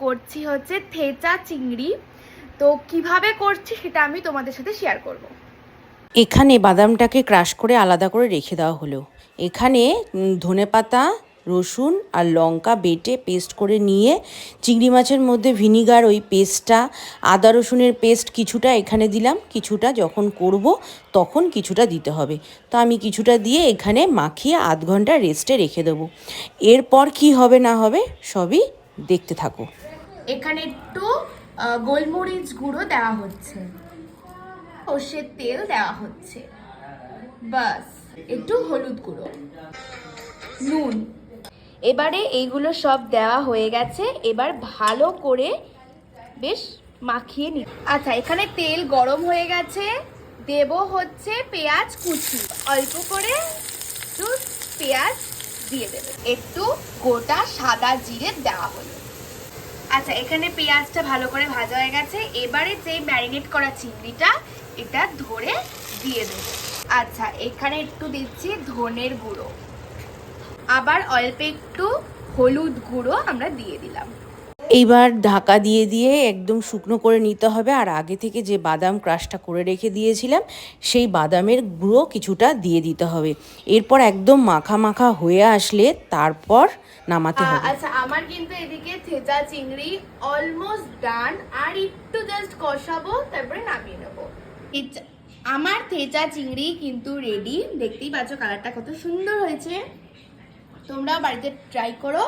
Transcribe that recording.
করছি হচ্ছে থেচা চিংড়ি। তো কিভাবে করছি সেটা আমি তোমাদের সাথে শেয়ার করব। এখানে বাদামটাকে ক্রাশ করে আলাদা করে রেখে দেওয়া হলো। এখানে ধনেপাতা, রসুন আর লঙ্কা বেটে পেস্ট করে নিয়ে চিংড়ি মাছের মধ্যে ভিনিগার ওই পেস্টটা, আদা রসুনের পেস্ট কিছুটা এখানে দিলাম, কিছুটা যখন করব তখন কিছুটা দিতে হবে। তো আমি কিছুটা দিয়ে এখানে মাখিয়ে আধ ঘন্টা রেস্টে রেখে দেবো। এরপর কি হবে না হবে সবই দেখতে থাকো। এখানে একটু গোলমরিচ গুঁড়ো দেওয়া হচ্ছে, সর্ষের তেল দেওয়া হচ্ছে, বাস। একটু হলুদ গুঁড়ো, নুন। এবারে এইগুলো সব দেওয়া হয়ে গেছে, এবার ভালো করে বেশ মাখিয়ে নি। আচ্ছা, এখানে তেল গরম হয়ে গেছে, দেব হচ্ছে পেঁয়াজ কুচি। অল্প করে একটু পেঁয়াজ দিয়ে দেবে, একটু গোটা সাদা জিরে দেওয়া হলো। আচ্ছা, এখানে পেঁয়াজটা ভালো করে ভাজা হয়ে গেছে, এবারে যে ম্যারিনেট করা চিংড়িটা এটা ধরে দিয়ে দেবো। আচ্ছা, এখানে একটু দিচ্ছি ধনের গুঁড়ো, আবার অল্প একটু হলুদ গুঁড়ো আমরা দিয়ে দিলাম। এইবার ঢাকা দিয়ে দিয়ে একদম শুকনো করে নিতে হবে। আর আগে থেকে যে বাদাম ক্রাশটা করে রেখে দিয়েছিলাম সেই বাদামের গুঁড়ো কিছুটা দিয়ে দিতে হবে। এরপর একদম মাখা মাখা হয়ে আসলে তারপর নামাতে হবে। আচ্ছা, আমার কিন্তু এদিকে থেচা চিংড়ি অলমোস্ট ডান, আর একটু জাস্ট কষাবো, তারপরে নামিয়ে নেবো। আমার থেচা চিংড়ি কিন্তু রেডি। দেখতেই পাচ্ছ কালারটা কত সুন্দর হয়েছে। তোমরাও বাড়িতে ট্রাই করো।